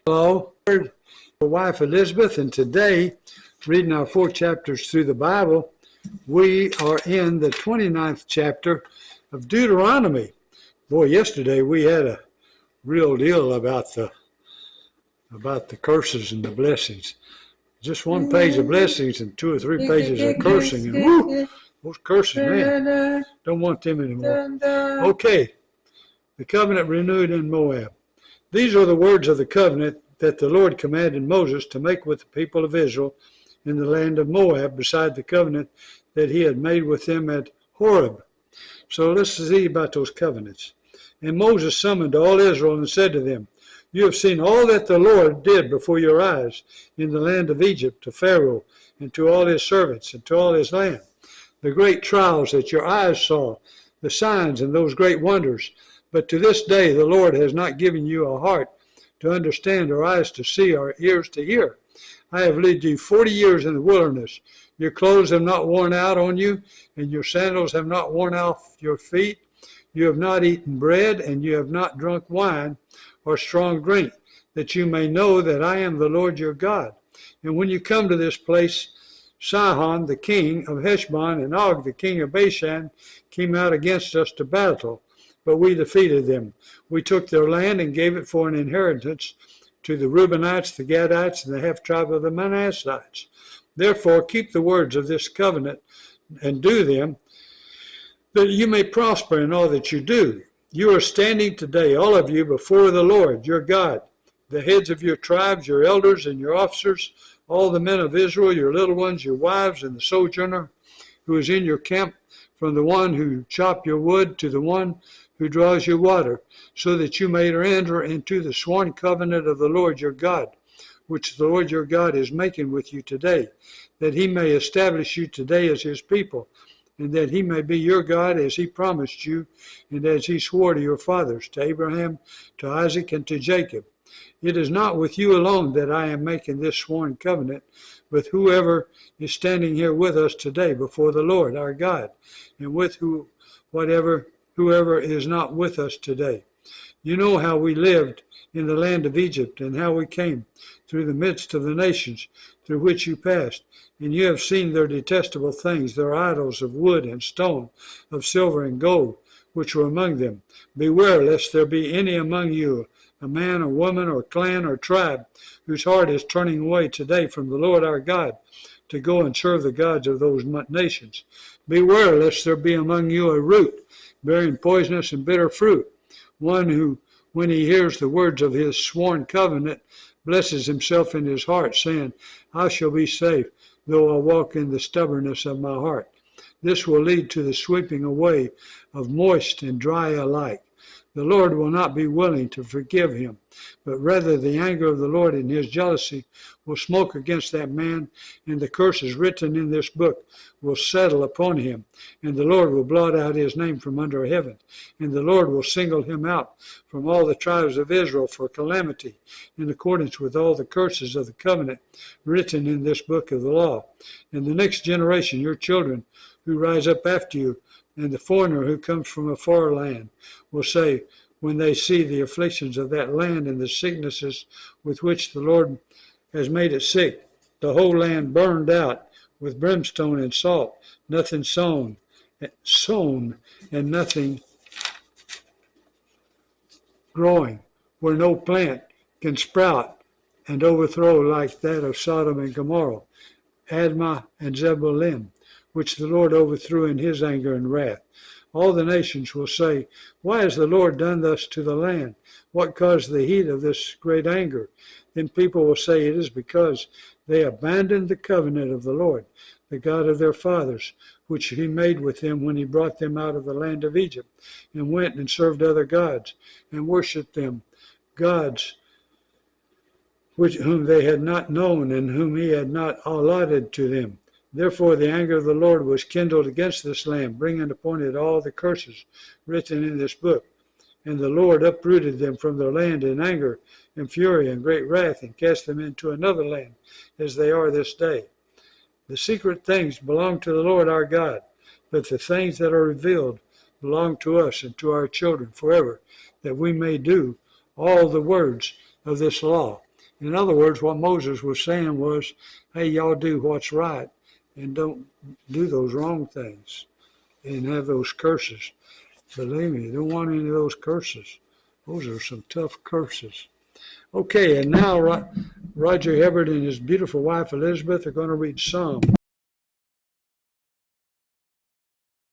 Hello, my wife Elizabeth, and today, reading our 4 chapters through the Bible, we are in the 29th chapter of Dueteronomy. Boy, yesterday we had a real deal about the curses and the blessings. Just one page of blessings and 2 or 3 pages of cursing, and whoo, those curses, man, don't want them anymore. Okay, the covenant renewed in Moab. These are the words of the covenant that the Lord commanded Moses to make with the people of Israel in the land of Moab, beside the covenant that he had made with them at Horeb. So let's see about those covenants. And Moses summoned all Israel and said to them, "You have seen all that the Lord did before your eyes in the land of Egypt to Pharaoh and to all his servants and to all his land. The great trials that your eyes saw, the signs and those great wonders. But to this day the Lord has not given you a heart to understand, or eyes to see, or ears to hear. I have led you 40 years in the wilderness. Your clothes have not worn out on you, and your sandals have not worn off your feet. You have not eaten bread, and you have not drunk wine or strong drink, that you may know that I am the Lord your God. And when you come to this place, Sihon the king of Heshbon and Og the king of Bashan came out against us to battle, but we defeated them. We took their land and gave it for an inheritance to the Reubenites, the Gadites, and the half-tribe of the Manassites. Therefore keep the words of this covenant and do them, that you may prosper in all that you do. You are standing today, all of you, before the Lord your God, the heads of your tribes, your elders and your officers, all the men of Israel, your little ones, your wives, and the sojourner who is in your camp, from the one who chops your wood to the one who draws your water, so that you may enter into the sworn covenant of the Lord your God, which the Lord your God is making with you today, that he may establish you today as his people, and that he may be your God as he promised you, and as he swore to your fathers, to Abraham, to Isaac, and to Jacob. It is not with you alone that I am making this sworn covenant, with whoever is standing here with us today before the Lord our God, and with whoever is not with us today. You know how we lived in the land of Egypt, and how we came through the midst of the nations through which you passed. And you have seen their detestable things, their idols of wood and stone, of silver and gold, which were among them. Beware lest there be any among you, a man or woman or clan or tribe, whose heart is turning away today from the Lord our God, to go and serve the gods of those nations. Beware lest there be among you a root, bearing poisonous and bitter fruit, one who, when he hears the words of his sworn covenant, blesses himself in his heart, saying, I shall be safe, though I walk in the stubbornness of my heart. This will lead to the sweeping away of moist and dry alike. The Lord will not be willing to forgive him, but rather the anger of the Lord in his jealousy will smoke against that man, and the curses written in this book will settle upon him, and the Lord will blot out his name from under heaven, and the Lord will single him out from all the tribes of Israel for calamity, in accordance with all the curses of the covenant written in this book of the law. And the next generation, your children who rise up after you, and the foreigner who comes from a far land, will say, when they see the afflictions of that land and the sicknesses with which the Lord has made it sick, the whole land burned out with brimstone and salt, nothing sown, and nothing growing, where no plant can sprout and overthrow, like that of Sodom and Gomorrah, Admah and Zebolim, which the Lord overthrew in his anger and wrath. All the nations will say, why has the Lord done thus to the land? What caused the heat of this great anger? Then people will say, it is because they abandoned the covenant of the Lord, the God of their fathers, which he made with them when he brought them out of the land of Egypt, and went and served other gods, and worshipped them, gods whom they had not known, and whom he had not allotted to them. Therefore the anger of the Lord was kindled against this land, bringing upon it all the curses written in this book. And the Lord uprooted them from their land in anger and fury and great wrath, and cast them into another land, as they are this day. The secret things belong to the Lord our God, but the things that are revealed belong to us and to our children forever, that we may do all the words of this law. In other words, what Moses was saying was, hey, y'all do what's right and don't do those wrong things and have those curses. Believe me, you don't want any of those curses. Those are some tough curses. Okay, and now Roger Hibbert and his beautiful wife Elizabeth are going to read Psalm